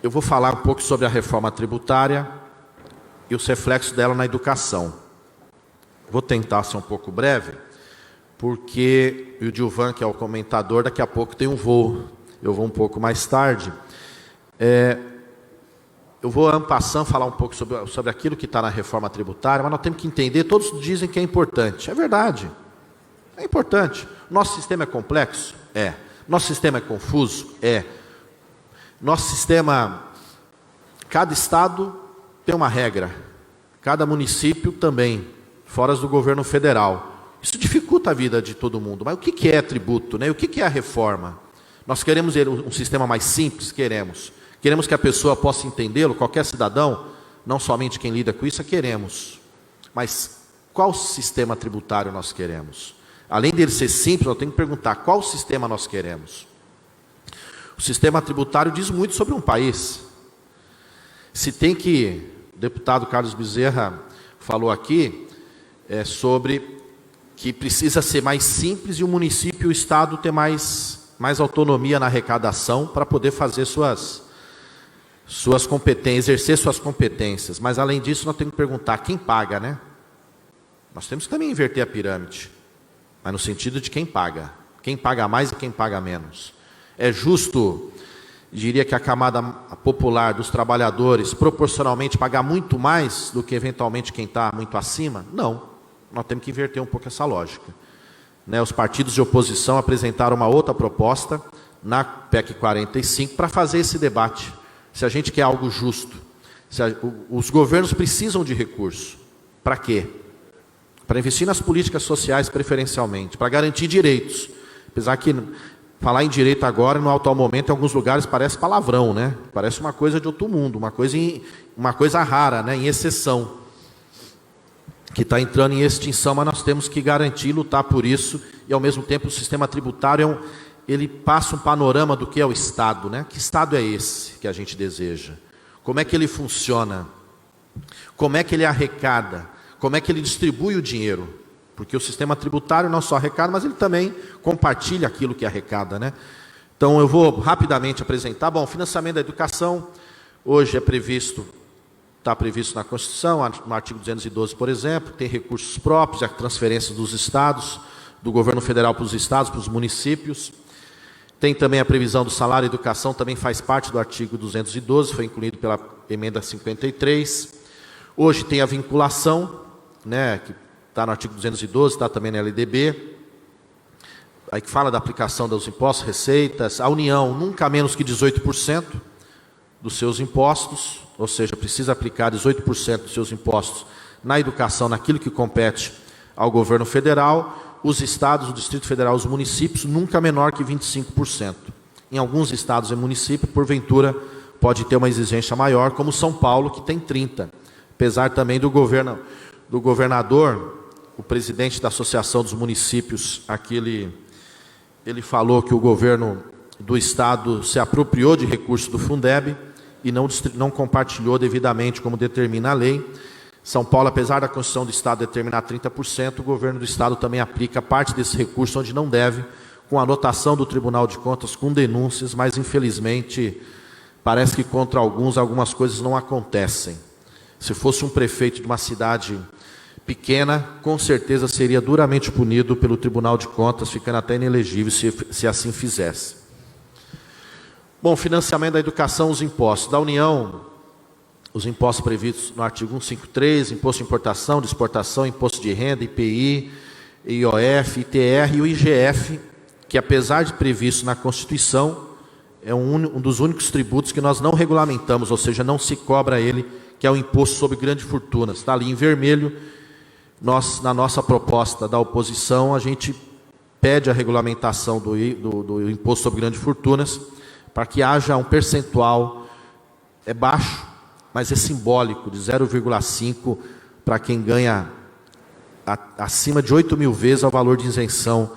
eu vou falar um pouco sobre a reforma tributária e os reflexos dela na educação. Vou tentar ser um pouco breve, porque o Gilvan, que é o comentador, daqui a pouco tem um voo. Eu vou um pouco mais tarde. Eu vou, en passant, falar um pouco sobre aquilo que está na reforma tributária, mas nós temos que entender, todos dizem que é importante. É verdade, é importante. Nosso sistema é complexo? É. Nosso sistema é confuso? É. Nosso sistema, cada estado tem uma regra, cada município também, fora do governo federal. Isso dificulta a vida de todo mundo. Mas o que é tributo, né? O que é a reforma? Nós queremos um sistema mais simples? Queremos. Queremos que a pessoa possa entendê-lo, qualquer cidadão, não somente quem lida com isso, queremos. Mas qual sistema tributário nós queremos? Além dele ser simples, nós temos que perguntar qual sistema nós queremos. O sistema tributário diz muito sobre um país. Se tem que, o deputado Carlos Bezerra falou aqui, sobre que precisa ser mais simples e o município e o estado ter mais autonomia na arrecadação para poder fazer suas competências, exercer suas competências. Mas além disso, nós temos que perguntar quem paga, né? Nós temos que também inverter a pirâmide, mas no sentido de quem paga mais e quem paga menos. É justo, diria que a camada popular dos trabalhadores proporcionalmente pagar muito mais do que eventualmente quem está muito acima? Não, nós temos que inverter um pouco essa lógica. Os partidos de oposição apresentaram uma outra proposta na PEC 45 para fazer esse debate. Se a gente quer algo justo, os governos precisam de recurso. Para quê? Para investir nas políticas sociais preferencialmente, para garantir direitos. Apesar que falar em direito agora, no atual momento, em alguns lugares parece palavrão, né? Parece uma coisa de outro mundo, uma coisa rara, né? Em exceção, que está entrando em extinção, mas nós temos que garantir, lutar por isso, e ao mesmo tempo o sistema tributário ele passa um panorama do que é o Estado, né? Que Estado é esse que a gente deseja? Como é que ele funciona? Como é que ele arrecada? Como é que ele distribui o dinheiro? Porque o sistema tributário não só arrecada, mas ele também compartilha aquilo que arrecada, né? Então eu vou rapidamente apresentar. Bom, financiamento da educação, hoje está previsto na Constituição, no artigo 212, por exemplo, tem recursos próprios, a transferência dos estados, do governo federal para os estados, para os municípios. Tem também a previsão do salário e educação, também faz parte do artigo 212, foi incluído pela emenda 53. Hoje tem a vinculação, né, que está no artigo 212, está também na LDB, aí que fala da aplicação dos impostos, receitas. A União, nunca menos que 18% dos seus impostos, ou seja, precisa aplicar 18% dos seus impostos na educação, naquilo que compete ao governo federal. Os estados, o Distrito Federal, os municípios, nunca menor que 25%. Em alguns estados e municípios, porventura, pode ter uma exigência maior, como São Paulo, que tem 30%. Apesar também do governador, o presidente da Associação dos Municípios, aqui ele falou que o governo do estado se apropriou de recursos do Fundeb e não compartilhou devidamente, como determina a lei. São Paulo, apesar da Constituição do Estado determinar 30%, o governo do Estado também aplica parte desse recurso onde não deve, com anotação do Tribunal de Contas, com denúncias, mas infelizmente parece que contra algumas coisas não acontecem. Se fosse um prefeito de uma cidade pequena, com certeza seria duramente punido pelo Tribunal de Contas, ficando até inelegível se assim fizesse. Bom, financiamento da educação, os impostos. Da União, os impostos previstos no artigo 153, imposto de importação, de exportação, imposto de renda, IPI, IOF, ITR e o IGF, que apesar de previsto na Constituição, é um dos únicos tributos que nós não regulamentamos, ou seja, não se cobra ele, que é o imposto sobre grandes fortunas. Está ali em vermelho. Na nossa proposta da oposição, a gente pede a regulamentação do imposto sobre grandes fortunas, para que haja um percentual, é baixo, mas é simbólico, de 0,5 para quem ganha acima de 8 mil vezes o valor de isenção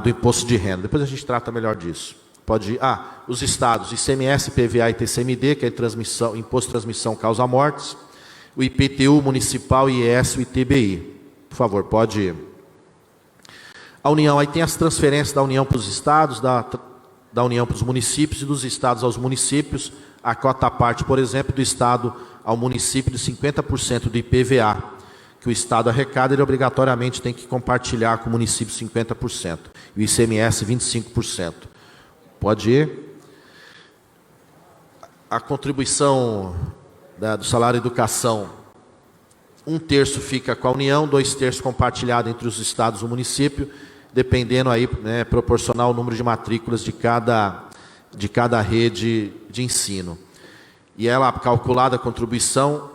do imposto de renda. Depois a gente trata melhor disso. Pode ir. Os estados, ICMS, PVA e TCMD, que é imposto de transmissão causa mortes, o IPTU municipal, IES, o ITBI. Por favor, pode ir. A União, aí tem as transferências da União para os estados, da União para os municípios e dos estados aos municípios, a cota parte, por exemplo, do estado ao município de 50% do IPVA, que o estado arrecada, ele obrigatoriamente tem que compartilhar com o município 50%, e o ICMS 25%. Pode ir. A contribuição do salário educação, 1/3 fica com a União, 2/3 compartilhado entre os estados e o município, dependendo aí, né, proporcional ao número de matrículas de cada rede de ensino. E ela calculada a contribuição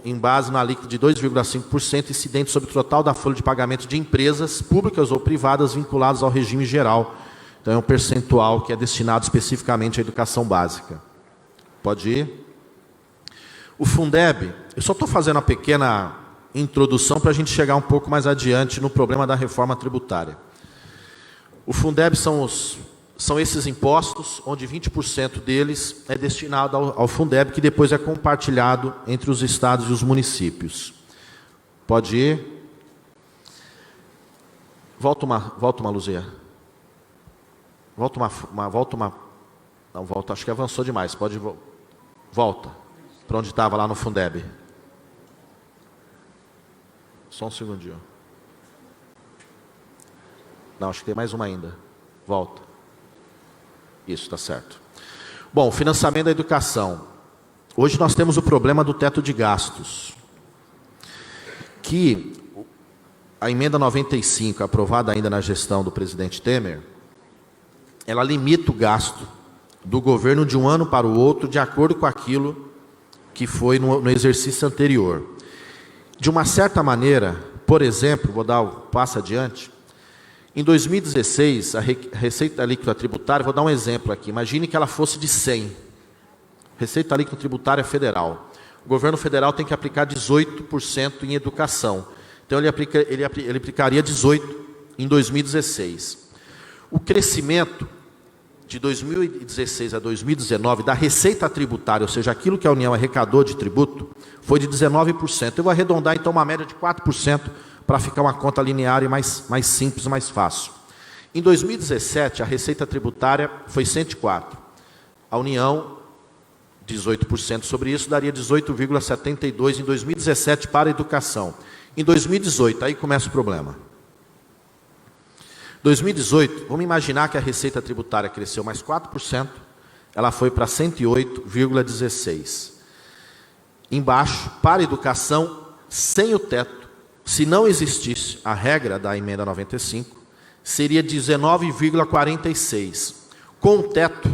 em base na alíquota de 2,5% incidente sobre o total da folha de pagamento de empresas públicas ou privadas vinculadas ao regime geral. Então é um percentual que é destinado especificamente à educação básica. Pode ir. O Fundeb, eu só estou fazendo uma pequena introdução para a gente chegar um pouco mais adiante no problema da reforma tributária. O Fundeb são esses impostos, onde 20% deles é destinado ao Fundeb, que depois é compartilhado entre os estados e os municípios. Pode ir. Volta uma Luzia. Volta uma. Não, volta, acho que avançou demais. Pode. Volta. Para onde estava lá no Fundeb. Só um segundinho. Não, acho que tem mais uma ainda. Volta. Isso, está certo. Bom, financiamento da educação. Hoje nós temos o problema do teto de gastos. Que a emenda 95, aprovada ainda na gestão do presidente Temer, ela limita o gasto do governo de um ano para o outro, de acordo com aquilo que foi no exercício anterior. De uma certa maneira, por exemplo, vou dar o passo adiante, em 2016, a receita líquida tributária, vou dar um exemplo aqui, imagine que ela fosse de 100, receita líquida tributária federal. O governo federal tem que aplicar 18% em educação, então ele aplicaria 18% em 2016. O crescimento de 2016 a 2019 da receita tributária, ou seja, aquilo que a União arrecadou de tributo, foi de 19%. Eu vou arredondar então uma média de 4%, para ficar uma conta linear e mais simples, mais fácil. Em 2017, a receita tributária foi 104. A União, 18% sobre isso, daria 18,72 em 2017 para a educação. Em 2018, aí começa o problema. 2018, vamos imaginar que a receita tributária cresceu mais 4%, ela foi para 108,16. Embaixo, para a educação, sem o teto, se não existisse a regra da emenda 95, seria 19,46. Com o teto,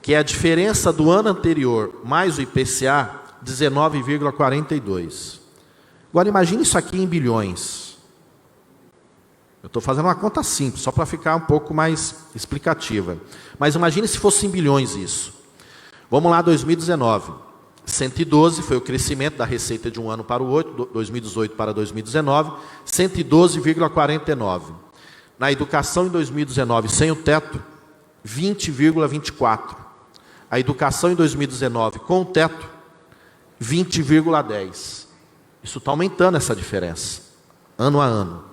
que é a diferença do ano anterior mais o IPCA, 19,42. Agora imagine isso aqui em bilhões. Eu estou fazendo uma conta simples, só para ficar um pouco mais explicativa. Mas imagine se fosse em bilhões isso. Vamos lá, 2019. 112 foi o crescimento da receita de um ano para o outro, 2018 para 2019, 112,49. Na educação em 2019, sem o teto, 20,24. A educação em 2019, com o teto, 20,10. Isso está aumentando essa diferença, ano a ano.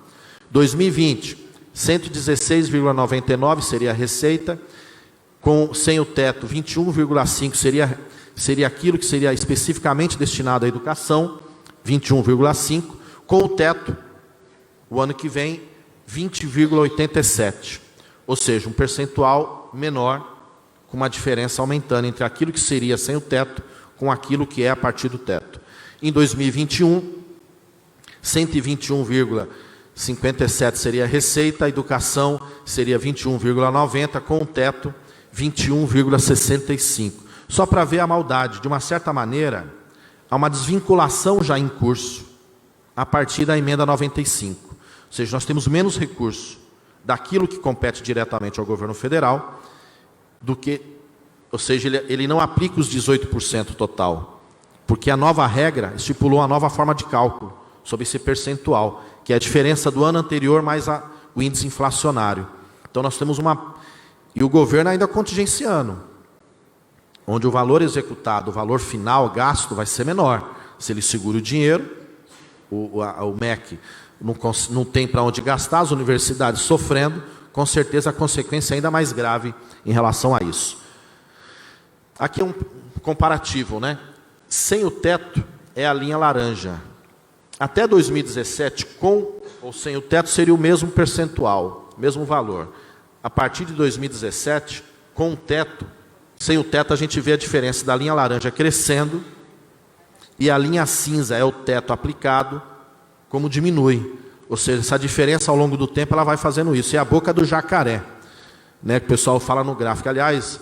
2020, 116,99 seria a receita, sem o teto, 21,5 seria aquilo que seria especificamente destinado à educação, 21,5, com o teto, o ano que vem, 20,87. Ou seja, um percentual menor, com uma diferença aumentando entre aquilo que seria sem o teto, com aquilo que é a partir do teto. Em 2021, 121,57 seria a receita, a educação seria 21,90, com o teto, 21,65. Só para ver a maldade, de uma certa maneira, há uma desvinculação já em curso, a partir da emenda 95. Ou seja, nós temos menos recursos daquilo que compete diretamente ao governo federal, do que, ou seja, ele não aplica os 18% total, porque a nova regra estipulou uma nova forma de cálculo sobre esse percentual, que é a diferença do ano anterior mais o índice inflacionário. Então nós temos e o governo ainda contingenciando, onde o valor executado, o valor final gasto vai ser menor. Se ele segura o dinheiro, o MEC não tem para onde gastar, as universidades sofrendo, com certeza a consequência é ainda mais grave em relação a isso. Aqui é um comparativo, né? Sem o teto é a linha laranja. Até 2017, com ou sem o teto, seria o mesmo percentual, mesmo valor. A partir de 2017, com o teto, sem o teto, a gente vê a diferença da linha laranja crescendo e a linha cinza é o teto aplicado, como diminui. Ou seja, essa diferença ao longo do tempo ela vai fazendo isso. É a boca do jacaré, né, que o pessoal fala no gráfico. Aliás,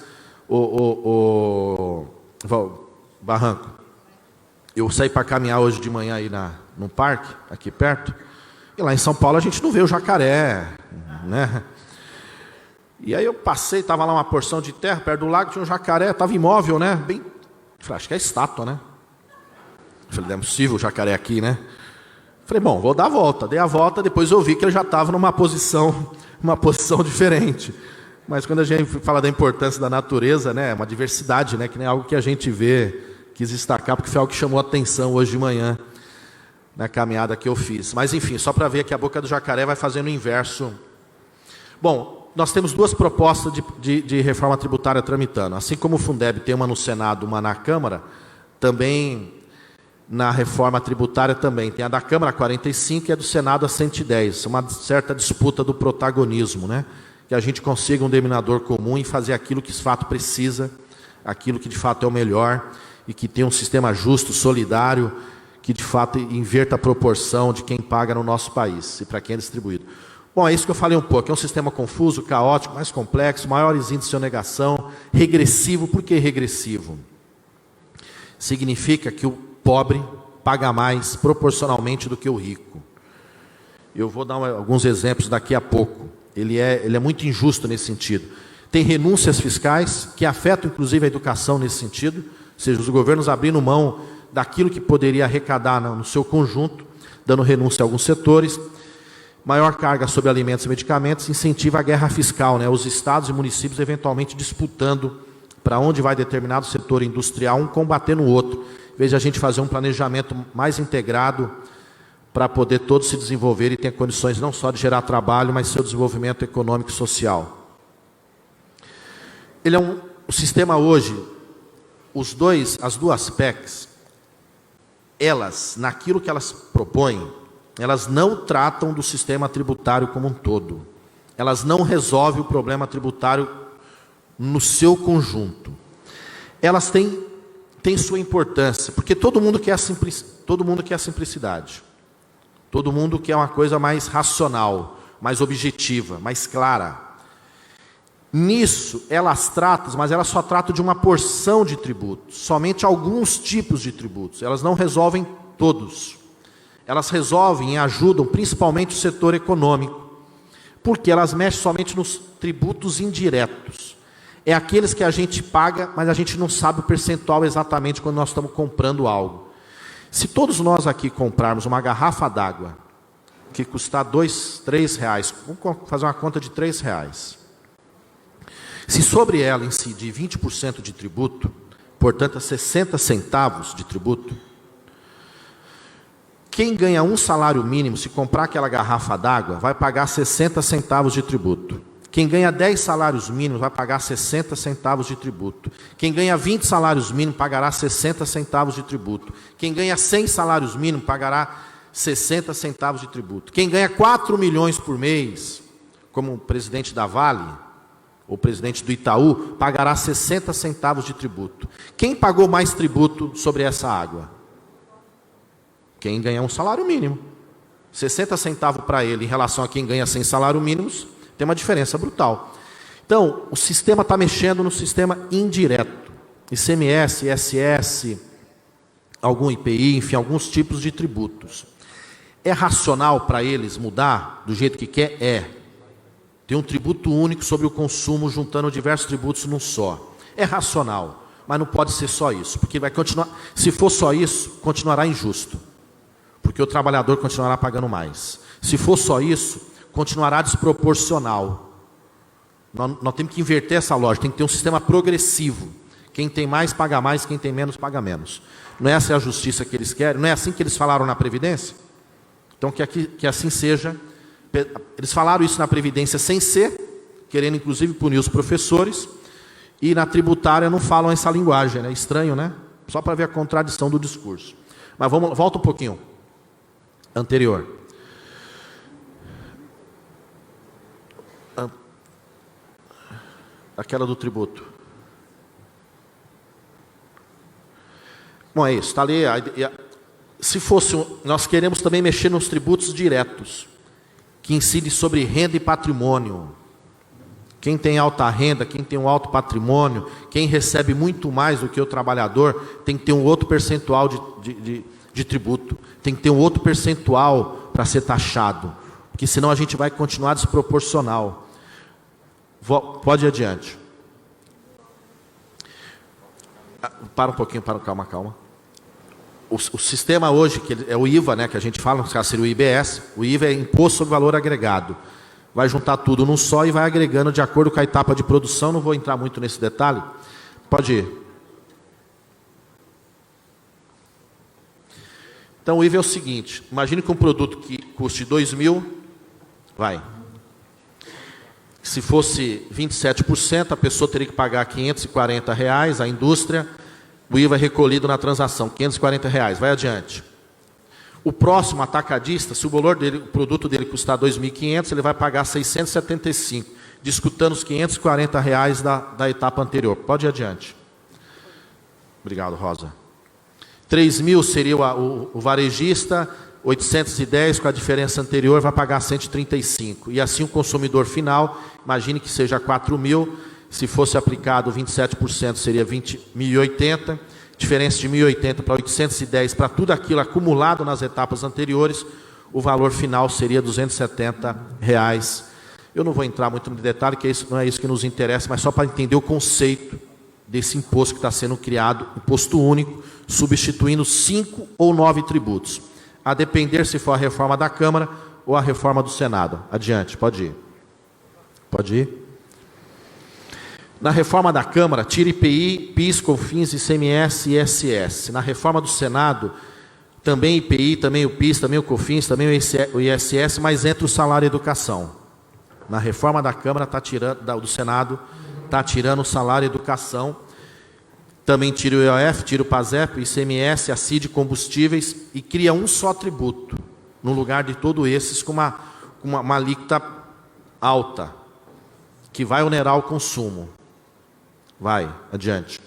Barranco, eu saí para caminhar hoje de manhã aí num parque, aqui perto, e lá em São Paulo a gente não vê o jacaré, né? E aí eu passei, estava lá uma porção de terra, perto do lago, tinha um jacaré, estava imóvel, né? Bem, falei, acho que é estátua, né? Falei, não é possível o jacaré aqui, né? Falei, bom, vou dar a volta. Dei a volta, depois eu vi que ele já estava numa posição diferente. Mas quando a gente fala da importância da natureza, né, uma diversidade, né, que nem algo que a gente vê, quis destacar, porque foi algo que chamou a atenção hoje de manhã, na caminhada que eu fiz. Mas enfim, só para ver que a boca do jacaré vai fazendo o inverso. Bom, nós temos duas propostas de reforma tributária tramitando. Assim como o Fundeb tem uma no Senado, uma na Câmara, também na reforma tributária também. Tem a da Câmara 45 e a do Senado a 110. Uma certa disputa do protagonismo, né? Que a gente consiga um denominador comum e fazer aquilo que de fato precisa, aquilo que de fato é o melhor e que tenha um sistema justo, solidário, que de fato inverta a proporção de quem paga no nosso país e para quem é distribuído. Bom, é isso que eu falei um pouco. É um sistema confuso, caótico, mais complexo, maiores índices de sonegação, regressivo. Por que regressivo? Significa que o pobre paga mais proporcionalmente do que o rico. Eu vou dar alguns exemplos daqui a pouco. Ele é muito injusto nesse sentido. Tem renúncias fiscais que afetam inclusive a educação nesse sentido, ou seja, os governos abrindo mão daquilo que poderia arrecadar no seu conjunto, dando renúncia a alguns setores. Maior carga sobre alimentos e medicamentos incentiva a guerra fiscal, né? Os estados e municípios eventualmente disputando para onde vai determinado setor industrial, um combatendo o outro, em vez de a gente fazer um planejamento mais integrado para poder todos se desenvolver e ter condições não só de gerar trabalho, mas seu desenvolvimento econômico e social. Ele é o sistema hoje, as duas PECs, elas, naquilo que elas propõem, elas não tratam do sistema tributário como um todo. Elas não resolvem o problema tributário no seu conjunto. Elas têm sua importância, porque todo mundo quer a simplicidade. Todo mundo quer uma coisa mais racional, mais objetiva, mais clara. Nisso, elas tratam, mas elas só tratam de uma porção de tributos, somente alguns tipos de tributos. Elas não resolvem todos. Elas resolvem e ajudam principalmente o setor econômico, porque elas mexem somente nos tributos indiretos. É aqueles que a gente paga, mas a gente não sabe o percentual exatamente quando nós estamos comprando algo. Se todos nós aqui comprarmos uma garrafa d'água, que custar R$3, vamos fazer uma conta de R$3. Se sobre ela incidir 20% de tributo, portanto, 60 centavos de tributo, quem ganha um salário mínimo, se comprar aquela garrafa d'água, vai pagar 60 centavos de tributo. Quem ganha 10 salários mínimos vai pagar 60 centavos de tributo. Quem ganha 20 salários mínimos pagará 60 centavos de tributo. Quem ganha 100 salários mínimos pagará 60 centavos de tributo. Quem ganha 4 milhões por mês, como o presidente da Vale, ou presidente do Itaú, pagará 60 centavos de tributo. Quem pagou mais tributo sobre essa água? Quem ganha um salário mínimo. 60 centavos para ele em relação a quem ganha 100 salários mínimos, tem uma diferença brutal. Então, o sistema está mexendo no sistema indireto. ICMS, ISS, algum IPI, enfim, alguns tipos de tributos. É racional para eles mudar do jeito que quer? É. Tem um tributo único sobre o consumo, juntando diversos tributos num só. É racional, mas não pode ser só isso, porque vai continuar. Se for só isso, continuará injusto, porque o trabalhador continuará pagando mais. Se for só isso, continuará desproporcional. Nós temos que inverter essa lógica, tem que ter um sistema progressivo. Quem tem mais, paga mais, quem tem menos, paga menos. Não é essa a justiça que eles querem? Não é assim que eles falaram na Previdência? Então, que assim seja. Eles falaram isso na Previdência sem ser, querendo inclusive punir os professores, e na tributária não falam essa linguagem, né? Estranho, né? Só para ver a contradição do discurso. Mas volta um pouquinho. Anterior. Aquela do tributo. Bom, é isso. Está ali. Se fosse, nós queremos também mexer nos tributos diretos, que incidem sobre renda e patrimônio. Quem tem alta renda, quem tem um alto patrimônio, quem recebe muito mais do que o trabalhador, tem que ter um outro percentual de tributo. Tem que ter um outro percentual para ser taxado. Porque senão a gente vai continuar desproporcional. Pode ir adiante. Para um pouquinho, calma. O sistema hoje, que é o IVA, né, que a gente fala, no caso seria o IBS, o IVA é Imposto sobre Valor Agregado. Vai juntar tudo num só e vai agregando de acordo com a etapa de produção. Não vou entrar muito nesse detalhe. Pode ir. Então o IVA é o seguinte, imagine que um produto que custe 2.000, se fosse 27%, a pessoa teria que pagar R$540, a indústria, o IVA é recolhido na transação, R$540, vai adiante. O próximo atacadista, se o valor dele, o produto dele custar 2.500, ele vai pagar 675, descontando os R$540 da etapa anterior. Pode ir adiante. Obrigado, Rosa. 3.000 seria o varejista, 810 com a diferença anterior vai pagar 135. E assim o consumidor final, imagine que seja 4.000, se fosse aplicado 27% seria 1.080, diferença de 1.080 para 810, para tudo aquilo acumulado nas etapas anteriores, o valor final seria R$270. Eu não vou entrar muito no detalhe, que não é isso que nos interessa, mas só para entender o conceito desse imposto que está sendo criado, imposto único, substituindo 5 ou 9 tributos, a depender se for a reforma da Câmara ou a reforma do Senado. Adiante, pode ir. Pode ir. Na reforma da Câmara, tira IPI, PIS, COFINS, ICMS e ISS. Na reforma do Senado, também IPI, também o PIS, também o COFINS, também o ISS, mas entra o salário e educação. Na reforma da Câmara, do Senado, está tirando o salário e educação. Também tira o IOF, tira o PASEP, o ICMS, a CID, combustíveis, e cria um só tributo, no lugar de todos esses, com uma alíquota alta, que vai onerar o consumo. Vai, adiante.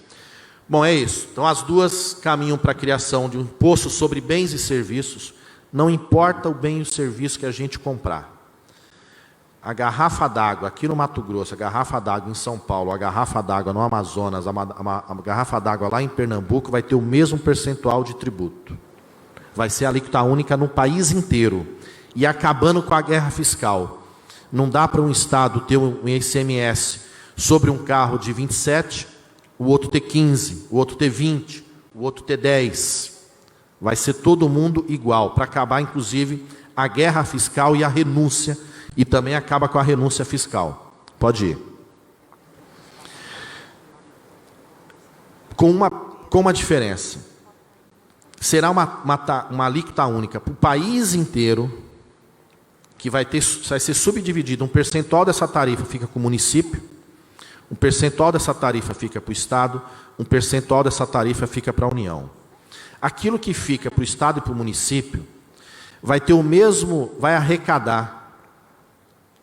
Bom, é isso. Então, as duas caminham para a criação de um imposto sobre bens e serviços, não importa o bem e o serviço que a gente comprar. A garrafa d'água aqui no Mato Grosso, a garrafa d'água em São Paulo, a garrafa d'água no Amazonas, a garrafa d'água lá em Pernambuco vai ter o mesmo percentual de tributo. Vai ser a alíquota única no país inteiro. E acabando com a guerra fiscal. Não dá para um estado ter um ICMS sobre um carro de 27, o outro ter 15, o outro ter 20, o outro ter 10. Vai ser todo mundo igual, para acabar inclusive a guerra fiscal e a renúncia. E também acaba com a renúncia fiscal. Pode ir. Com uma diferença. Será uma alíquota única para o país inteiro, que vai ser subdividido. Um percentual dessa tarifa fica com o município, um percentual dessa tarifa fica para o Estado, um percentual dessa tarifa fica para a União. Aquilo que fica para o Estado e para o município vai arrecadar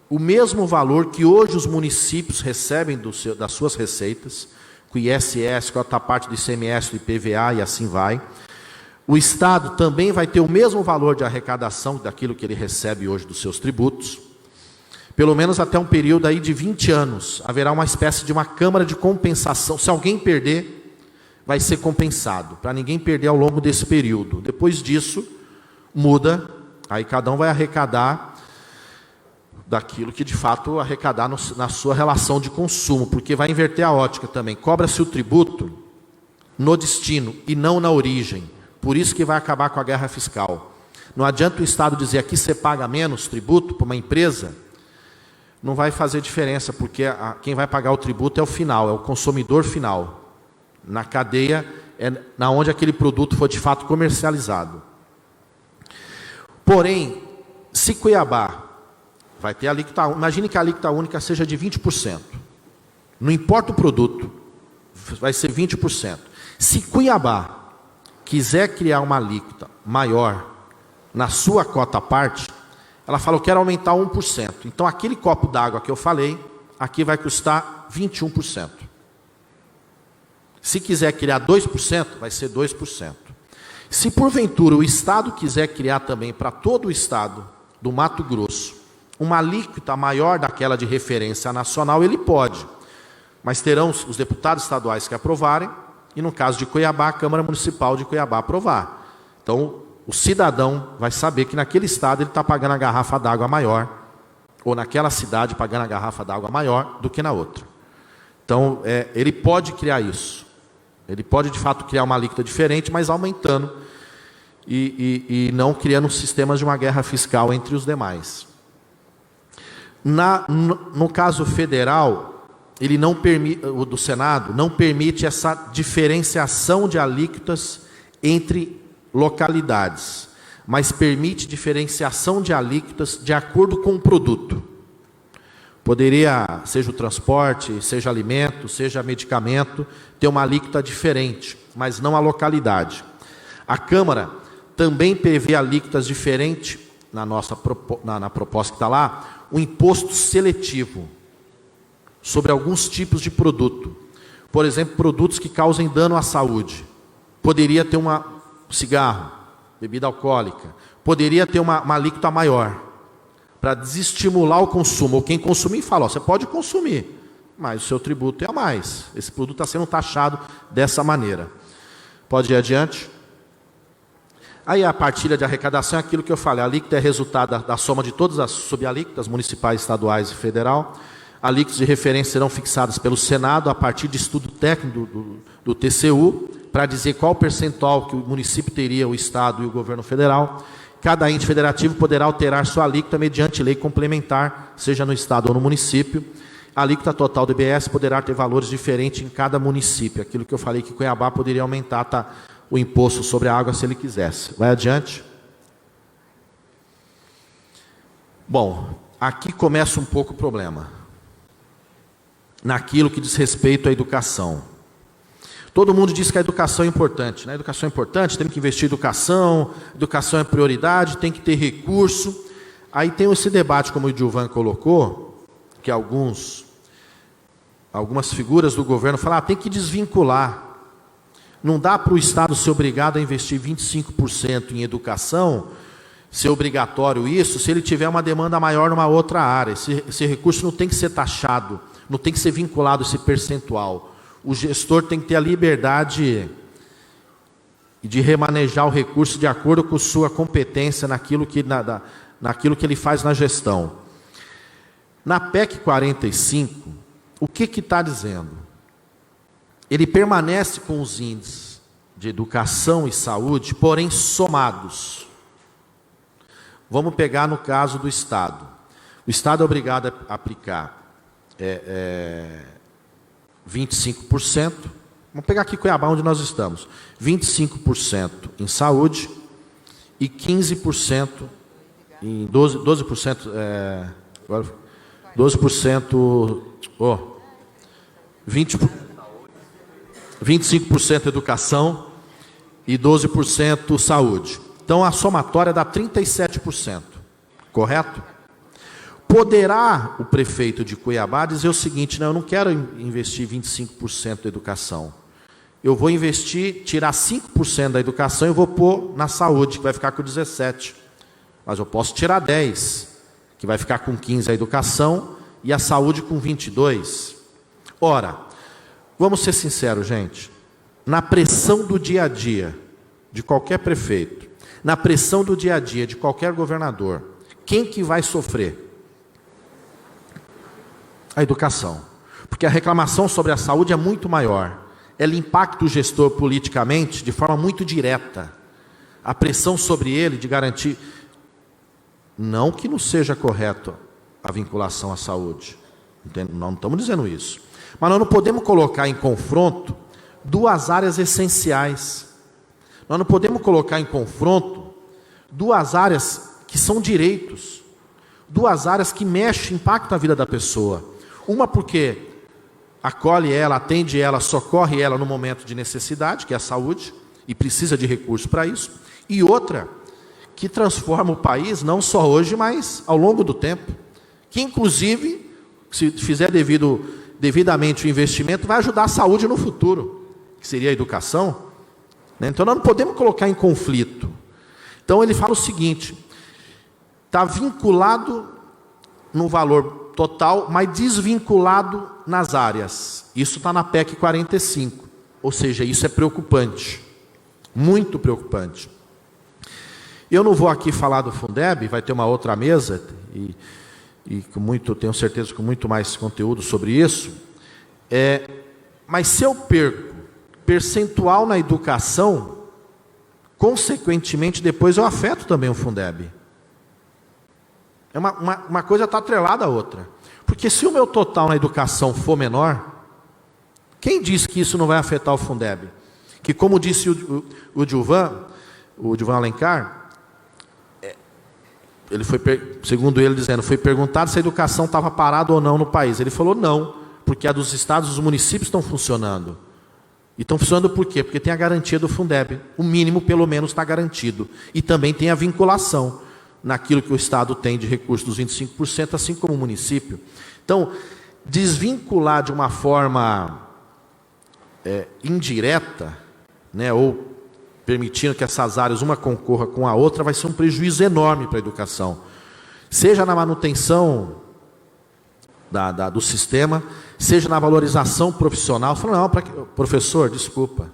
o mesmo valor que hoje os municípios recebem das suas receitas, com o ISS, com a outra parte do ICMS, do IPVA e assim vai. O Estado também vai ter o mesmo valor de arrecadação daquilo que ele recebe hoje dos seus tributos. Pelo menos até um período aí de 20 anos, haverá uma espécie de uma câmara de compensação. Se alguém perder, vai ser compensado, para ninguém perder ao longo desse período. Depois disso, muda, aí cada um vai arrecadar daquilo que de fato arrecadar na sua relação de consumo, porque vai inverter a ótica também. Cobra-se o tributo no destino e não na origem. Por isso que vai acabar com a guerra fiscal. Não adianta o Estado dizer aqui você paga menos tributo para uma empresa, não vai fazer diferença, porque quem vai pagar o tributo é o final, é o consumidor final. Na cadeia é na onde aquele produto foi de fato comercializado. Porém, se Cuiabá vai ter alíquota. Imagine que a alíquota única seja de 20%. Não importa o produto, vai ser 20%. Se Cuiabá quiser criar uma alíquota maior na sua cota à parte, ela fala, eu quero aumentar 1%. Então, aquele copo d'água que eu falei, aqui vai custar 21%. Se quiser criar 2%, vai ser 2%. Se porventura o Estado quiser criar também para todo o Estado do Mato Grosso uma alíquota maior daquela de referência nacional, ele pode. Mas terão os deputados estaduais que aprovarem, e no caso de Cuiabá, a Câmara Municipal de Cuiabá aprovar. Então, o cidadão vai saber que naquele estado ele está pagando a garrafa d'água maior, ou naquela cidade pagando a garrafa d'água maior do que na outra. Então, ele pode criar isso. Ele pode, de fato, criar uma alíquota diferente, mas aumentando e não criando sistemas de uma guerra fiscal entre os demais. No caso federal, ele não permite, o do Senado, não permite essa diferenciação de alíquotas entre localidades, mas permite diferenciação de alíquotas de acordo com o produto. Poderia, seja o transporte, seja alimento, seja medicamento, ter uma alíquota diferente, mas não a localidade. A Câmara também prevê alíquotas diferentes, na proposta que está lá, o imposto seletivo sobre alguns tipos de produto. Por exemplo, produtos que causem dano à saúde. Poderia ter cigarro, bebida alcoólica, poderia ter uma alíquota maior, para desestimular o consumo, ou quem consumir fala, você pode consumir, mas o seu tributo é a mais, esse produto está sendo taxado dessa maneira. Pode ir adiante? Aí a partilha de arrecadação é aquilo que eu falei, a alíquota é resultado da soma de todas as subalíquotas, municipais, estaduais e federal. Alíquotas de referência serão fixadas pelo Senado a partir de estudo técnico do TCU, para dizer qual o percentual que o município teria, o Estado e o governo federal. Cada ente federativo poderá alterar sua alíquota mediante lei complementar, seja no Estado ou no município. A alíquota total do IBS poderá ter valores diferentes em cada município. Aquilo que eu falei que Cuiabá poderia aumentar o imposto sobre a água se ele quisesse. Vai adiante. Bom, aqui começa um pouco o problema. Naquilo que diz respeito à educação. Todo mundo diz que a educação é importante, né? A educação é importante, temos que investir em educação, educação é prioridade, tem que ter recurso. Aí tem esse debate, como o Gilvan colocou, que algumas figuras do governo falam, tem que desvincular. Não dá para o Estado ser obrigado a investir 25% em educação, ser obrigatório isso, se ele tiver uma demanda maior numa outra área. Esse recurso não tem que ser taxado, não tem que ser vinculado a esse percentual. O gestor tem que ter a liberdade de remanejar o recurso de acordo com sua competência naquilo que ele faz na gestão. Na PEC 45, o que está dizendo? Ele permanece com os índices de educação e saúde, porém somados. Vamos pegar no caso do Estado. O Estado é obrigado a aplicar 25%, vamos pegar aqui Cuiabá, onde nós estamos, 25% em saúde e 15% em 12%, 25% educação e 12% saúde. Então a somatória dá 37%, correto? Poderá o prefeito de Cuiabá dizer o seguinte, não, eu não quero investir 25% da educação. Eu vou investir, tirar 5% da educação e vou pôr na saúde, que vai ficar com 17%. Mas eu posso tirar 10%, que vai ficar com 15% a educação e a saúde com 22%. Ora, vamos ser sinceros, gente. Na pressão do dia a dia de qualquer prefeito, na pressão do dia a dia de qualquer governador, quem que vai sofrer? A educação. Porque a reclamação sobre a saúde é muito maior. Ela impacta o gestor politicamente de forma muito direta. A pressão sobre ele de garantir... Não que não seja correto a vinculação à saúde. Não estamos dizendo isso. Mas nós não podemos colocar em confronto duas áreas essenciais. Nós não podemos colocar em confronto duas áreas que são direitos. duas áreas que mexem, impactam a vida da pessoa. Uma porque acolhe ela, atende ela, socorre ela no momento de necessidade, que é a saúde, e precisa de recursos para isso. E outra que transforma o país, não só hoje, mas ao longo do tempo. Que inclusive, se fizer devidamente o investimento, vai ajudar a saúde no futuro, que seria a educação. Então nós não podemos colocar em conflito. Então ele fala o seguinte: está vinculado no valor total, mas desvinculado nas áreas. Isso está na PEC 45. Ou seja, isso é preocupante. Muito preocupante. Eu não vou aqui falar do Fundeb, vai ter uma outra mesa, e com muito, tenho certeza, com muito mais conteúdo sobre isso. Mas se eu perco percentual na educação, consequentemente, depois eu afeto também o Fundeb. Uma coisa está atrelada à outra. Porque se o meu total na educação for menor, quem diz que isso não vai afetar o Fundeb? Que, como disse o Gilvan Alencar, ele foi, segundo ele dizendo, foi perguntado se a educação estava parada ou não no país. Ele falou não, porque a dos estados e dos municípios estão funcionando. E estão funcionando por quê? Porque tem a garantia do Fundeb. O mínimo, pelo menos, está garantido. E também tem a vinculação naquilo que o Estado tem de recursos dos 25%, assim como o município. Então, desvincular de uma forma indireta, né, ou permitindo que essas áreas uma concorra com a outra, vai ser um prejuízo enorme para a educação. Seja na manutenção do sistema, seja na valorização profissional. Fala, não, professor, desculpa,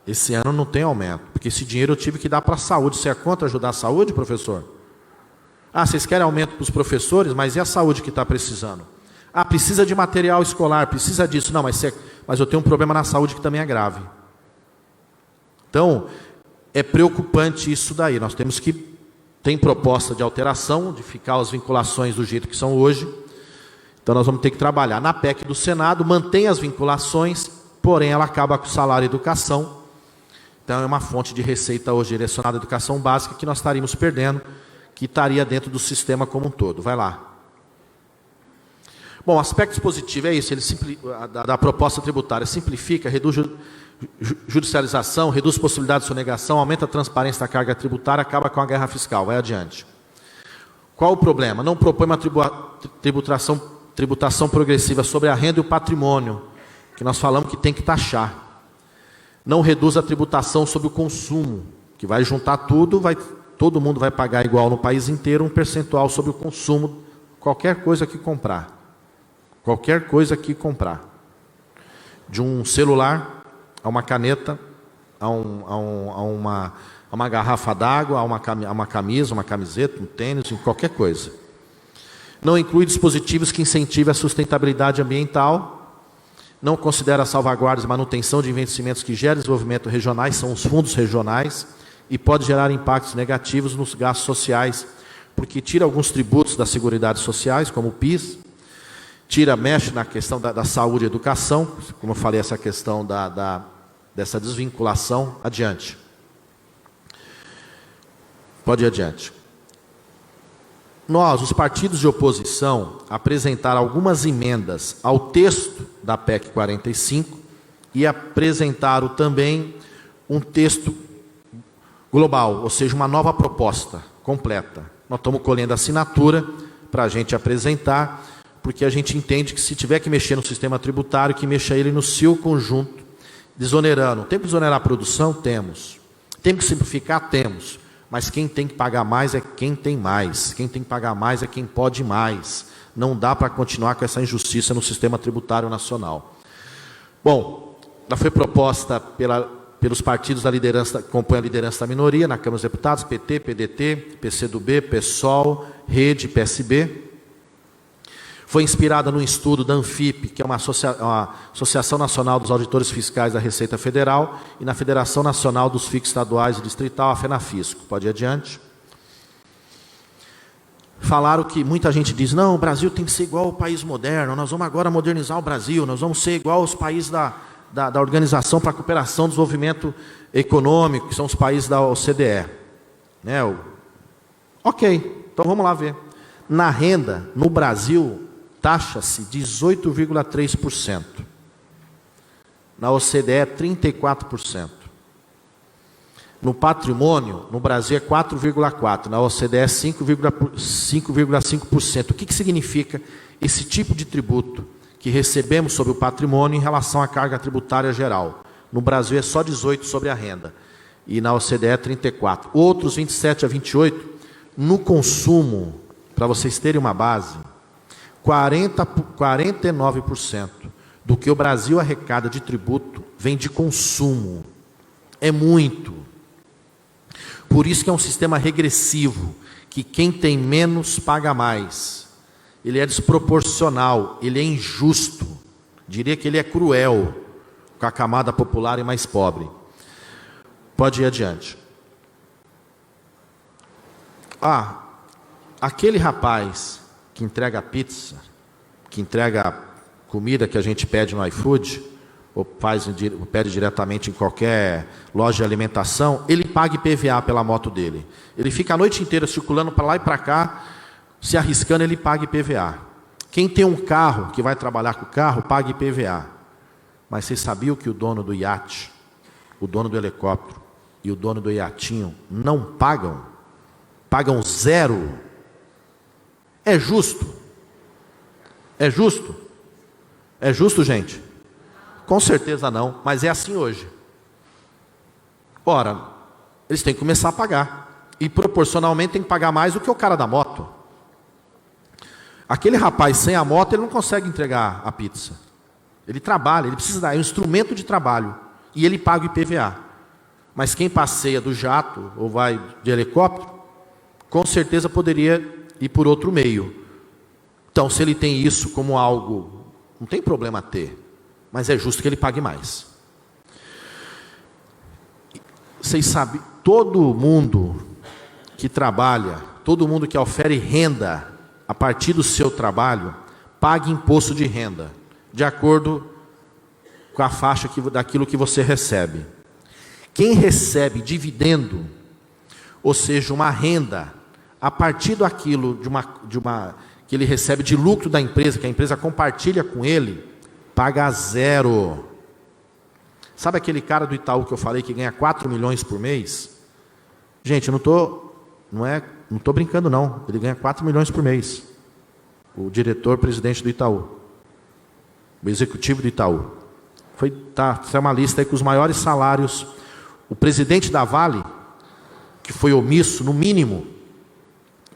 esse ano não tem aumento, porque esse dinheiro eu tive que dar para a saúde. Você é contra ajudar a saúde, professor? Ah, vocês querem aumento para os professores, mas e a saúde que está precisando? Ah, precisa de material escolar, precisa disso. Não, mas eu tenho um problema na saúde que também é grave. Então, é preocupante isso daí. Nós temos que, tem proposta de alteração, de ficar as vinculações do jeito que são hoje. Então nós vamos ter que trabalhar. Na PEC do Senado, mantém as vinculações, porém ela acaba com o salário e educação. Então é uma fonte de receita hoje direcionada à educação básica que nós estaríamos perdendo, que estaria dentro do sistema como um todo. Vai lá. Bom, aspectos positivos é isso, da proposta tributária: simplifica, reduz judicialização, reduz possibilidade de sonegação, aumenta a transparência da carga tributária, acaba com a guerra fiscal. Vai adiante. Qual o problema? Não propõe uma tributação progressiva sobre a renda e o patrimônio, que nós falamos que tem que taxar. Não reduz a tributação sobre o consumo, que vai juntar tudo, todo mundo vai pagar igual no país inteiro um percentual sobre o consumo, qualquer coisa que comprar. Qualquer coisa que comprar. De um celular a uma caneta, a uma garrafa d'água, a uma camisa, uma camiseta, um tênis, em qualquer coisa. Não inclui dispositivos que incentivem a sustentabilidade ambiental. Não considera salvaguardas e manutenção de investimentos que gerem desenvolvimento regionais, são os fundos regionais, e pode gerar impactos negativos nos gastos sociais, porque tira alguns tributos das seguridades sociais, como o PIS, mexe na questão da saúde e educação, como eu falei, essa questão dessa desvinculação. Adiante. Pode ir adiante. Nós, os partidos de oposição, apresentaram algumas emendas ao texto da PEC 45 e apresentaram também um texto global, ou seja, uma nova proposta completa. Nós estamos colhendo assinatura para a gente apresentar, porque a gente entende que se tiver que mexer no sistema tributário, que mexa ele no seu conjunto, desonerando. Tem que desonerar a produção? Temos. Tem que simplificar? Temos. Mas quem tem que pagar mais é quem tem mais. Quem tem que pagar mais é quem pode mais. Não dá para continuar com essa injustiça no sistema tributário nacional. Bom, ela foi proposta pelos partidos da liderança, que compõem a liderança da minoria, na Câmara dos Deputados, PT, PDT, PCdoB, PSOL, Rede, PSB. Foi inspirada no estudo da Anfip, que é uma Associação Nacional dos Auditores Fiscais da Receita Federal, e na Federação Nacional dos FICs Estaduais e Distrital, a FENAFISCO. Pode ir adiante. Falaram que muita gente diz, não, o Brasil tem que ser igual ao país moderno, nós vamos agora modernizar o Brasil, nós vamos ser igual aos países da Organização para a Cooperação e Desenvolvimento Econômico, que são os países da OCDE. Ok, então vamos lá ver. Na renda, no Brasil, taxa-se 18,3%. Na OCDE, 34%. No patrimônio, no Brasil é 4,4%, na OCDE é 5,5%. O que significa esse tipo de tributo que recebemos sobre o patrimônio em relação à carga tributária geral? No Brasil é só 18% sobre a renda, e na OCDE é 34%. Outros 27% a 28%, no consumo, para vocês terem uma base, 49% do que o Brasil arrecada de tributo vem de consumo. É muito. Por isso que é um sistema regressivo, que quem tem menos paga mais. Ele é desproporcional, ele é injusto. Diria que ele é cruel com a camada popular e mais pobre. Pode ir adiante. Aquele rapaz que entrega pizza, que entrega comida que a gente pede no iFood, ou pede diretamente em qualquer loja de alimentação, ele paga IPVA pela moto dele. Ele fica a noite inteira circulando para lá e para cá, se arriscando, ele paga IPVA. Quem tem um carro, que vai trabalhar com o carro, paga IPVA. Mas vocês sabiam que o dono do iate, o dono do helicóptero e o dono do iatinho não pagam? Pagam zero. É justo? É justo? É justo, gente? Com certeza não, mas é assim hoje. Ora, eles têm que começar a pagar. E proporcionalmente tem que pagar mais do que o cara da moto. Aquele rapaz sem a moto, ele não consegue entregar a pizza. Ele trabalha, ele precisa dar, é um instrumento de trabalho. E ele paga o IPVA. Mas quem passeia do jato ou vai de helicóptero, com certeza poderia ir por outro meio. Então, se ele tem isso como algo, não tem problema ter. Mas é justo que ele pague mais. Vocês sabem, todo mundo que trabalha, todo mundo que ofere renda a partir do seu trabalho, paga imposto de renda, de acordo com a faixa daquilo que você recebe. Quem recebe dividendo, ou seja, uma renda, a partir daquilo que ele recebe de lucro da empresa, que a empresa compartilha com ele, paga zero. Sabe aquele cara do Itaú que eu falei que ganha 4 milhões por mês? Gente, eu não estou brincando não, ele ganha 4 milhões por mês. O diretor-presidente do Itaú, o executivo do Itaú. Tem uma lista aí com os maiores salários. O presidente da Vale, que foi omisso, no mínimo,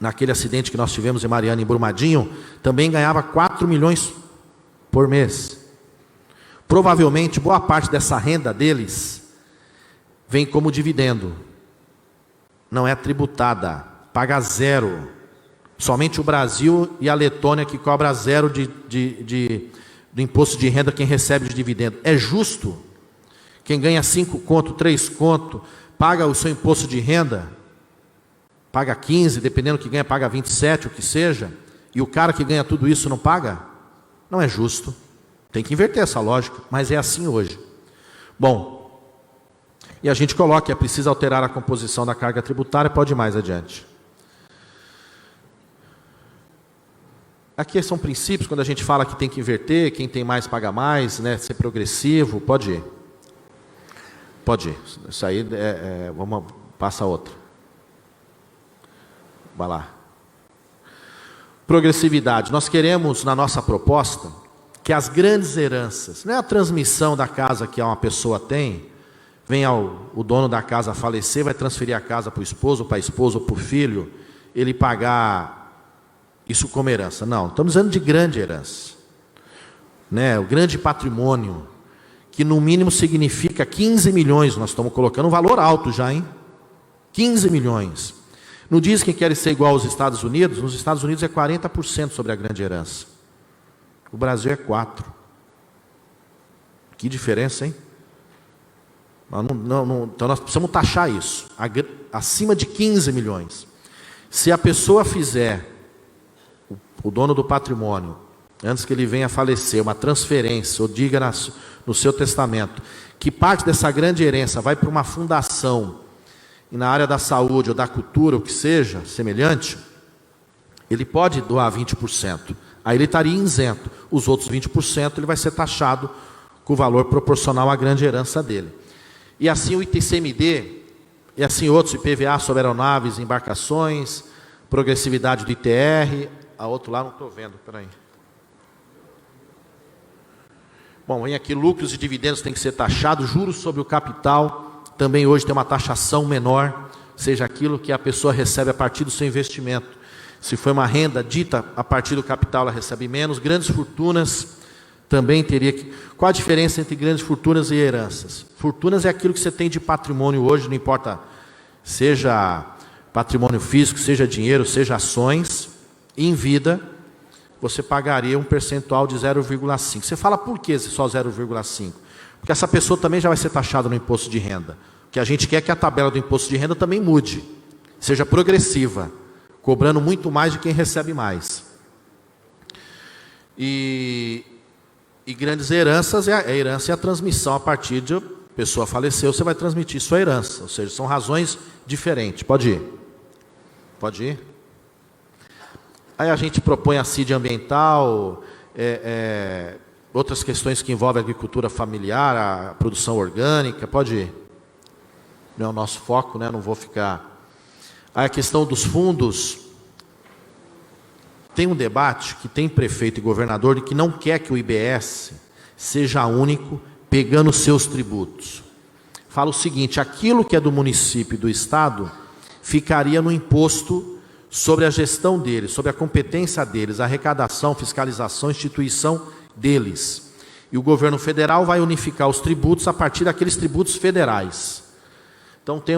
naquele acidente que nós tivemos em Mariana, em Brumadinho, também ganhava 4 milhões por mês. Provavelmente, boa parte dessa renda deles vem como dividendo. Não é tributada, paga zero. Somente o Brasil e a Letônia que cobra zero do imposto de renda quem recebe de dividendo. É justo? Quem ganha 5 conto, 3 conto, paga o seu imposto de renda, paga 15, dependendo do que ganha, paga 27, o que seja, e o cara que ganha tudo isso não paga? Não é justo. Tem que inverter essa lógica, mas é assim hoje. Bom, e a gente coloca que é preciso alterar a composição da carga tributária, pode ir mais adiante. Aqui são princípios, quando a gente fala que tem que inverter, quem tem mais paga mais, né, ser progressivo, pode ir. Pode ir. Isso aí, passa outra. Vai lá. Progressividade. Nós queremos, na nossa proposta, que as grandes heranças, não é a transmissão da casa que uma pessoa tem, vem o dono da casa falecer, vai transferir a casa para o esposo, para a esposa ou para o filho, ele pagar isso como herança. Não, estamos dizendo de grande herança. Né? O grande patrimônio, que no mínimo significa 15 milhões, nós estamos colocando um valor alto já, hein? 15 milhões. Não diz que quer ser igual aos Estados Unidos, nos Estados Unidos é 40% sobre a grande herança. O Brasil é 4%. Que diferença, hein? Então nós precisamos taxar isso, acima de 15 milhões. Se a pessoa fizer, o dono do patrimônio, antes que ele venha a falecer, uma transferência, ou diga no seu testamento, que parte dessa grande herança vai para uma fundação, e na área da saúde ou da cultura, o que seja, semelhante, Ele pode doar 20%. Aí ele estaria isento. Os outros 20% ele vai ser taxado com o valor proporcional à grande herança dele. E assim o ITCMD, e assim outros, IPVA sobre aeronaves, embarcações, progressividade do ITR, a outro lá não estou vendo, peraí. Bom, vem aqui, lucros e dividendos tem que ser taxados, juros sobre o capital, também hoje tem uma taxação menor, seja aquilo que a pessoa recebe a partir do seu investimento. Se foi uma renda dita a partir do capital, ela recebe menos. Grandes fortunas também teria que... Qual a diferença entre grandes fortunas e heranças? Fortunas é aquilo que você tem de patrimônio hoje, não importa, seja patrimônio físico, seja dinheiro, seja ações, em vida, você pagaria um percentual de 0,5. Você fala, por que só 0,5? Porque essa pessoa também já vai ser taxada no imposto de renda. O que a gente quer é que a tabela do imposto de renda também mude, seja progressiva, cobrando muito mais de quem recebe mais. E grandes heranças, a herança é a transmissão a partir de a pessoa faleceu, você vai transmitir sua herança, ou seja, são razões diferentes. Pode ir. Pode ir. Aí a gente propõe a CID ambiental, outras questões que envolvem a agricultura familiar, a produção orgânica, pode ir. Não é o nosso foco, né? Não vou ficar... Aí a questão dos fundos, tem um debate que tem prefeito e governador de que não quer que o IBS seja único, pegando os seus tributos. Fala o seguinte, aquilo que é do município e do estado, ficaria no imposto sobre a gestão deles, sobre a competência deles, a arrecadação, fiscalização, instituição deles. E o governo federal vai unificar os tributos a partir daqueles tributos federais. Então tem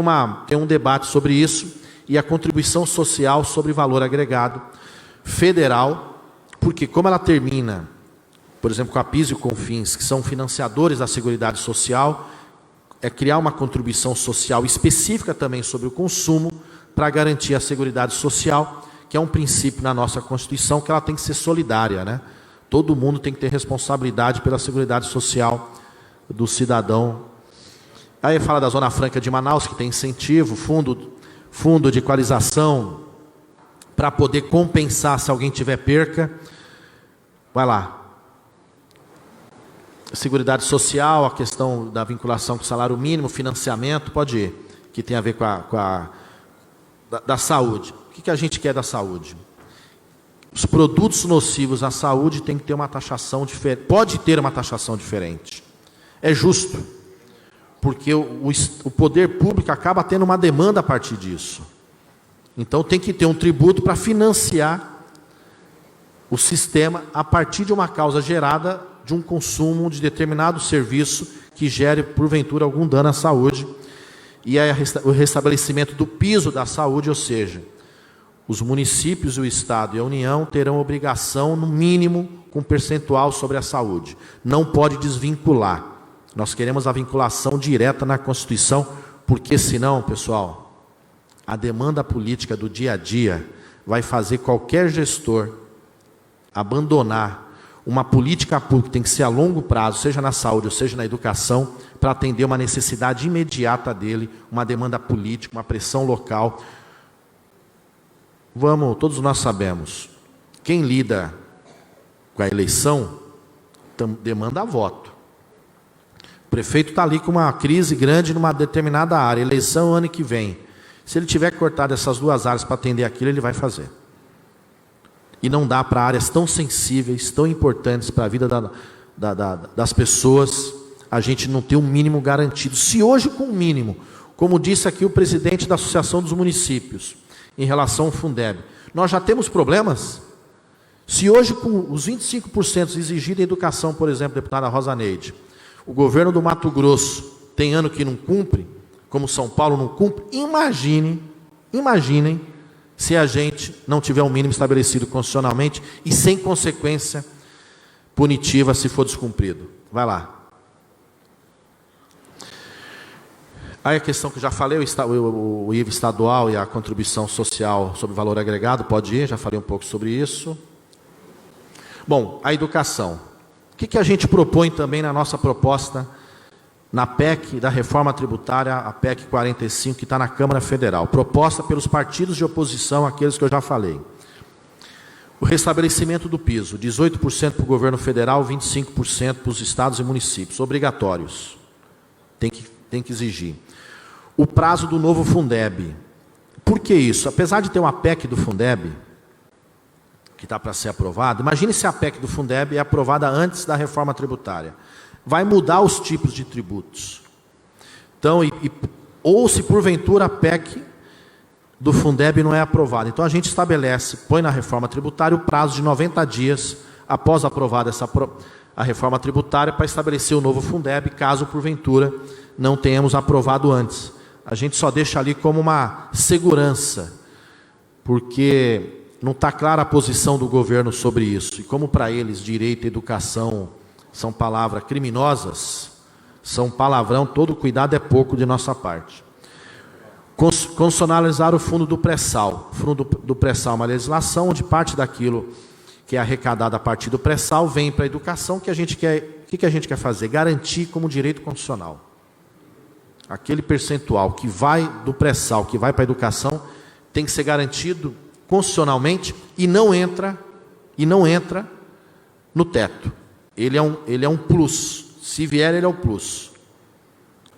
um debate sobre isso, e a contribuição social sobre valor agregado federal, porque como ela termina, por exemplo, com a PIS e o CONFINS, que são financiadores da Seguridade Social, é criar uma contribuição social específica também sobre o consumo, para garantir a Seguridade Social, que é um princípio na nossa Constituição, que ela tem que ser solidária, né? Todo mundo tem que ter responsabilidade pela Seguridade Social do cidadão. Aí fala da Zona Franca de Manaus, que tem incentivo, fundo de equalização, para poder compensar se alguém tiver perca. Vai lá. Seguridade Social, a questão da vinculação com o salário mínimo, financiamento, pode ir, que tem a ver da saúde. O que a gente quer da saúde? Os produtos nocivos à saúde tem que ter uma taxação diferente. Pode ter uma taxação diferente. É justo, porque o poder público acaba tendo uma demanda a partir disso. Então tem que ter um tributo para financiar o sistema a partir de uma causa gerada de um consumo de determinado serviço que gere, porventura, algum dano à saúde. E aí o restabelecimento do piso da saúde, ou seja, os municípios, o Estado e a União terão obrigação, no mínimo, com percentual sobre a saúde. Não pode desvincular. Nós queremos a vinculação direta na Constituição, porque senão, pessoal, a demanda política do dia a dia vai fazer qualquer gestor abandonar uma política pública que tem que ser a longo prazo, seja na saúde ou seja na educação, para atender uma necessidade imediata dele, uma demanda política, uma pressão local. Todos nós sabemos, quem lida com a eleição demanda voto. O prefeito está ali com uma crise grande numa determinada área, eleição ano que vem. Se ele tiver que cortar essas duas áreas para atender aquilo, ele vai fazer. E não dá para áreas tão sensíveis, tão importantes para a vida das pessoas, a gente não ter um mínimo garantido. Se hoje com o mínimo, como disse aqui o presidente da Associação dos Municípios, em relação ao Fundeb, nós já temos problemas? Se hoje com os 25% exigidos em educação, por exemplo, deputada Rosa Neide, o governo do Mato Grosso tem ano que não cumpre, como São Paulo não cumpre, imaginem se a gente não tiver um mínimo estabelecido constitucionalmente e sem consequência punitiva se for descumprido. Vai lá. Aí a questão que eu já falei, o IVA estadual e a contribuição social sobre valor agregado, pode ir, já falei um pouco sobre isso. Bom, a educação. O que a gente propõe também na nossa proposta, na PEC da reforma tributária, a PEC 45, que está na Câmara Federal, proposta pelos partidos de oposição, aqueles que eu já falei. O restabelecimento do piso, 18% para o governo federal, 25% para os estados e municípios, obrigatórios. Tem que exigir. O prazo do novo Fundeb. Por que isso? Apesar de ter uma PEC do Fundeb, que está para ser aprovada, imagine se a PEC do Fundeb é aprovada antes da reforma tributária. Vai mudar os tipos de tributos. Então, ou se porventura a PEC do Fundeb não é aprovada. Então a gente estabelece, põe na reforma tributária o prazo de 90 dias após aprovada a reforma tributária para estabelecer o novo Fundeb, caso porventura não tenhamos aprovado antes. A gente só deixa ali como uma segurança, porque não está clara a posição do governo sobre isso. E como para eles direito e educação são palavras criminosas, são palavrão, todo cuidado é pouco de nossa parte. Constitucionalizar o fundo do pré-sal. O fundo do pré-sal é uma legislação onde parte daquilo que é arrecadado a partir do pré-sal vem para a educação. O que a gente quer fazer? Garantir como direito constitucional. Aquele percentual que vai do pré-sal, que vai para a educação, tem que ser garantido constitucionalmente e não entra no teto. Ele é um plus. Se vier, ele é o plus.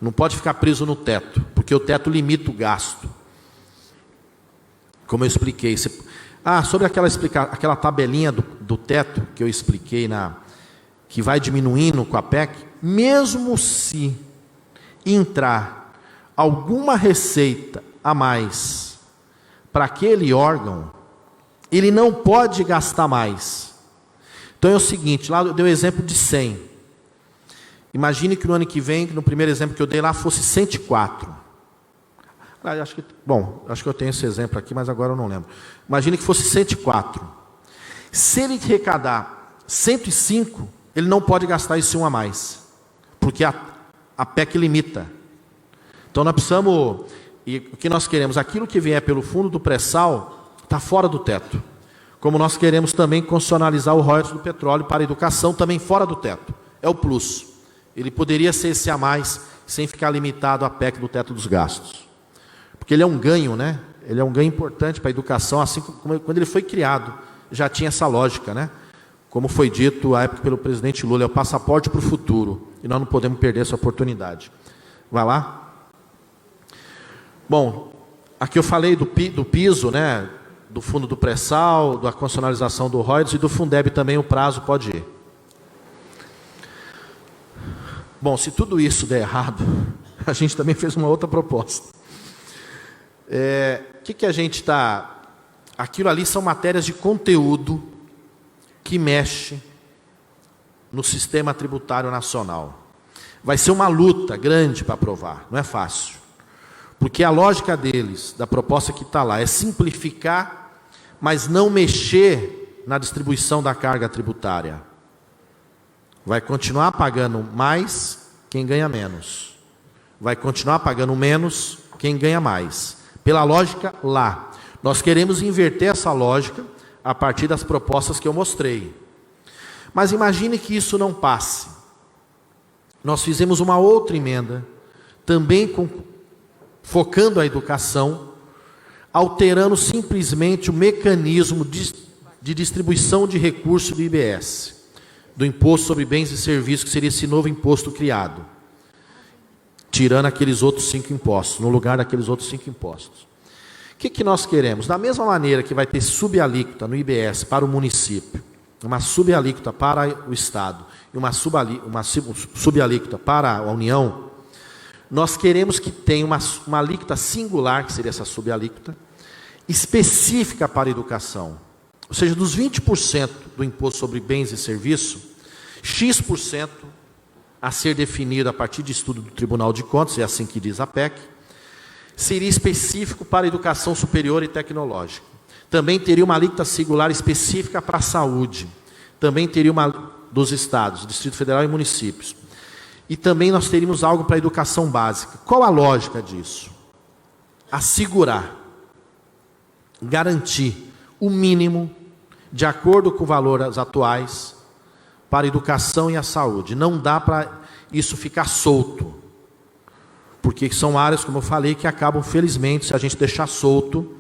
Não pode ficar preso no teto, porque o teto limita o gasto. Como eu expliquei. Sobre aquela tabelinha do teto que eu expliquei, que vai diminuindo com a PEC, mesmo se entrar alguma receita a mais para aquele órgão, ele não pode gastar mais. Então é o seguinte, lá eu dei o exemplo de 100. Imagine que no ano que vem, no primeiro exemplo que eu dei lá, fosse 104. Acho que eu tenho esse exemplo aqui, mas agora eu não lembro. Imagine que fosse 104. Se ele arrecadar 105, ele não pode gastar esse um a mais, porque a PEC limita. Então nós precisamos, e o que nós queremos, aquilo que vier pelo fundo do pré-sal, está fora do teto. Como nós queremos também constitucionalizar o royalties do petróleo para a educação, também fora do teto. É o plus. Ele poderia ser esse a mais, sem ficar limitado à PEC do teto dos gastos. Porque ele é um ganho, né? Ele é um ganho importante para a educação, assim como quando ele foi criado, já tinha essa lógica, né? Como foi dito à época pelo presidente Lula, é o passaporte para o futuro, e nós não podemos perder essa oportunidade. Vai lá? Bom, aqui eu falei do piso, né? Do fundo do pré-sal, da constitucionalização do royalties e do Fundeb também o prazo pode ir. Bom, se tudo isso der errado, a gente também fez uma outra proposta. Que a gente está... Aquilo ali são matérias de conteúdo que mexe no sistema tributário nacional. Vai ser uma luta grande para aprovar, não é fácil. Porque a lógica deles, da proposta que está lá, é simplificar, mas não mexer na distribuição da carga tributária. Vai continuar pagando mais quem ganha menos. Vai continuar pagando menos quem ganha mais. Pela lógica lá. Nós queremos inverter essa lógica a partir das propostas que eu mostrei. Mas imagine que isso não passe. Nós fizemos uma outra emenda, também focando a educação, alterando simplesmente o mecanismo de distribuição de recursos do IBS. Do imposto sobre bens e serviços, que seria esse novo imposto criado, tirando aqueles outros 5 impostos, no lugar daqueles outros 5 impostos. O que nós queremos? Da mesma maneira que vai ter subalíquota no IBS para o município, uma subalíquota para o Estado e uma subalíquota para a União, nós queremos que tenha uma alíquota singular, que seria essa subalíquota, específica para a educação. Ou seja, dos 20% do imposto sobre bens e serviços, X% a ser definido a partir de estudo do Tribunal de Contas, é assim que diz a PEC, seria específico para a educação superior e tecnológica. Também teria uma alíquota singular específica para a saúde. Também teria uma dos estados, Distrito Federal e municípios. E também nós teríamos algo para a educação básica. Qual a lógica disso? Assegurar, garantir o mínimo de acordo com valores atuais para a educação e a saúde. Não dá para isso ficar solto, porque são áreas, como eu falei, que acabam, felizmente, se a gente deixar solto.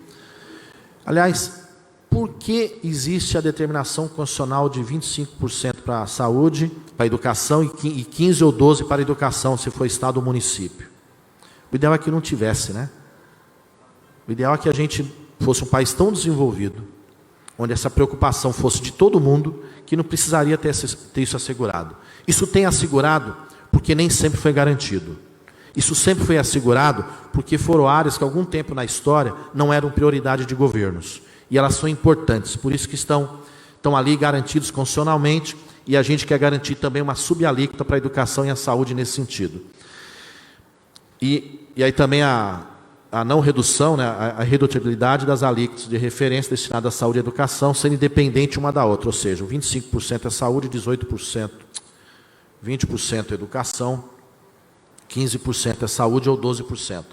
Aliás, por que existe a determinação constitucional de 25% para a saúde, para a educação, e 15 ou 12 para a educação, se for estado ou município? O ideal é que não tivesse, né? O ideal é que a gente fosse um país tão desenvolvido, onde essa preocupação fosse de todo mundo, que não precisaria ter isso assegurado. Isso tem assegurado porque nem sempre foi garantido. Isso sempre foi assegurado porque foram áreas que, algum tempo na história, não eram prioridade de governos. E elas são importantes, por isso que estão ali garantidos constitucionalmente, e a gente quer garantir também uma subalíquota para a educação e a saúde nesse sentido. E aí também a não redução, né, a redutibilidade das alíquotas de referência destinadas à saúde e educação, sendo independente uma da outra, ou seja, 25% é saúde, 18%, 20% é educação, 15% é saúde ou 12%.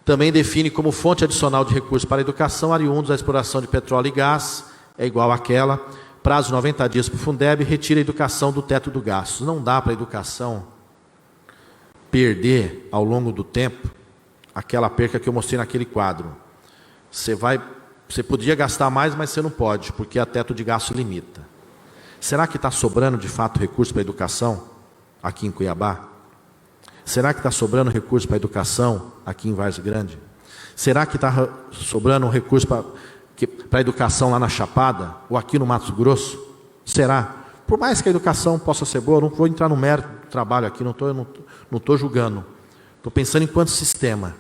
Também define como fonte adicional de recursos para a educação, oriundos da exploração de petróleo e gás, é igual àquela, prazo de 90 dias para o Fundeb, retira a educação do teto do gasto. Não dá para a educação perder, ao longo do tempo, aquela perca que eu mostrei naquele quadro. Você podia gastar mais, mas você não pode, porque a teto de gasto limita. Será que está sobrando, de fato, recurso para a educação aqui em Cuiabá? Será que está sobrando recurso para a educação aqui em Várzea Grande? Será que está sobrando recurso para a educação lá na Chapada ou aqui no Mato Grosso? Será? Por mais que a educação possa ser boa, não vou entrar no mérito do trabalho aqui, não estou julgando. Estou pensando enquanto sistema.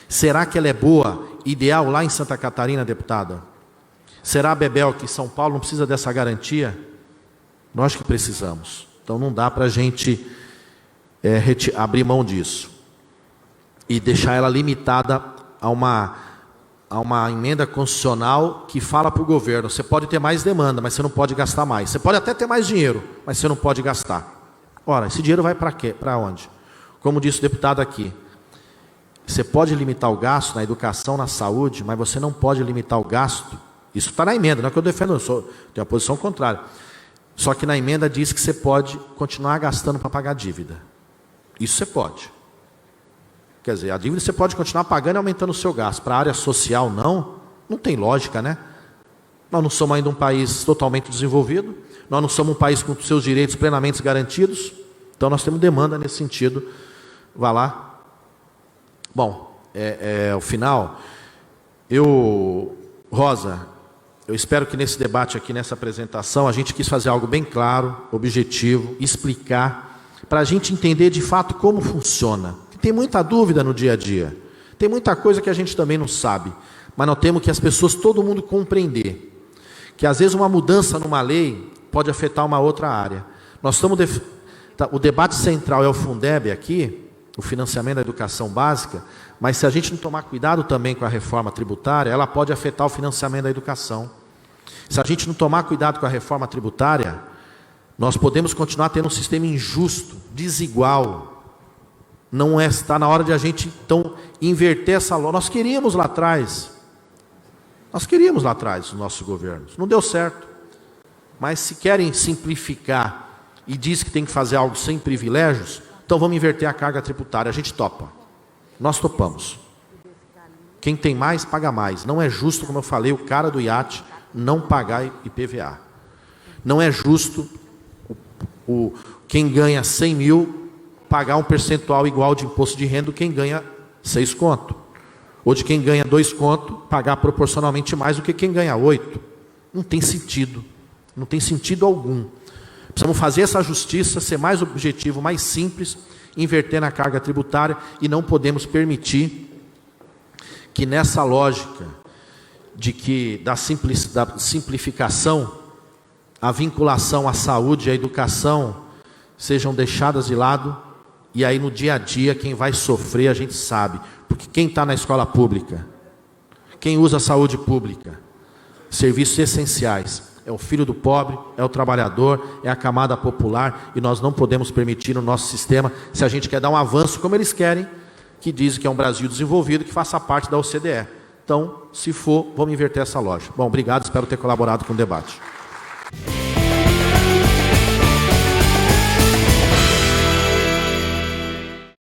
Será que ela é boa, ideal lá em Santa Catarina, deputada? Será, Bebel, que São Paulo não precisa dessa garantia? Nós que precisamos. Então não dá para a gente abrir mão disso e deixar ela limitada a uma emenda constitucional que fala para o governo: você pode ter mais demanda, mas você não pode gastar mais. Você pode até ter mais dinheiro, mas você não pode gastar. Ora, esse dinheiro vai para quê? Para onde? Como disse o deputado aqui, você pode limitar o gasto na educação, na saúde, mas você não pode limitar o gasto. Isso está na emenda, não é que eu defendo, tenho uma posição contrária. Só que na emenda diz que você pode continuar gastando para pagar dívida. Isso você pode. Quer dizer, a dívida você pode continuar pagando e aumentando o seu gasto. Para a área social, não tem lógica, né? Nós não somos ainda um país totalmente desenvolvido, nós não somos um país com seus direitos plenamente garantidos, então nós temos demanda nesse sentido. Vá lá. Bom, ao final, Rosa, eu espero que nesse debate aqui, nessa apresentação, a gente quis fazer algo bem claro, objetivo, explicar, para a gente entender de fato como funciona. Tem muita dúvida no dia a dia, tem muita coisa que a gente também não sabe, mas nós temos que as pessoas, todo mundo compreender, que às vezes uma mudança numa lei pode afetar uma outra área. O debate central é o Fundeb aqui, o financiamento da educação básica, mas se a gente não tomar cuidado também com a reforma tributária, ela pode afetar o financiamento da educação. Se a gente não tomar cuidado com a reforma tributária, nós podemos continuar tendo um sistema injusto, desigual. Não está na hora de a gente, então, inverter essa lógica. Nós queríamos lá atrás os nossos governos, não deu certo. Mas se querem simplificar e diz que tem que fazer algo sem privilégios, então vamos inverter a carga tributária. A gente topa, nós topamos. Quem tem mais, paga mais. Não é justo, como eu falei, o cara do iate não pagar IPVA. Não é justo quem ganha 100 mil pagar um percentual igual de imposto de renda quem ganha 6 conto. Ou de quem ganha 2 conto, pagar proporcionalmente mais do que quem ganha 8. Não tem sentido. Não tem sentido algum. Precisamos fazer essa justiça, ser mais objetivo, mais simples, inverter na carga tributária, e não podemos permitir que nessa lógica da simplificação, a vinculação à saúde e à educação sejam deixadas de lado, e aí no dia a dia quem vai sofrer a gente sabe, porque quem está na escola pública, quem usa a saúde pública, serviços essenciais, é o filho do pobre, é o trabalhador, é a camada popular, e nós não podemos permitir no nosso sistema, se a gente quer dar um avanço como eles querem, que dizem que é um Brasil desenvolvido, que faça parte da OCDE. Então, se for, vamos inverter essa lógica. Bom, obrigado, espero ter colaborado com o debate.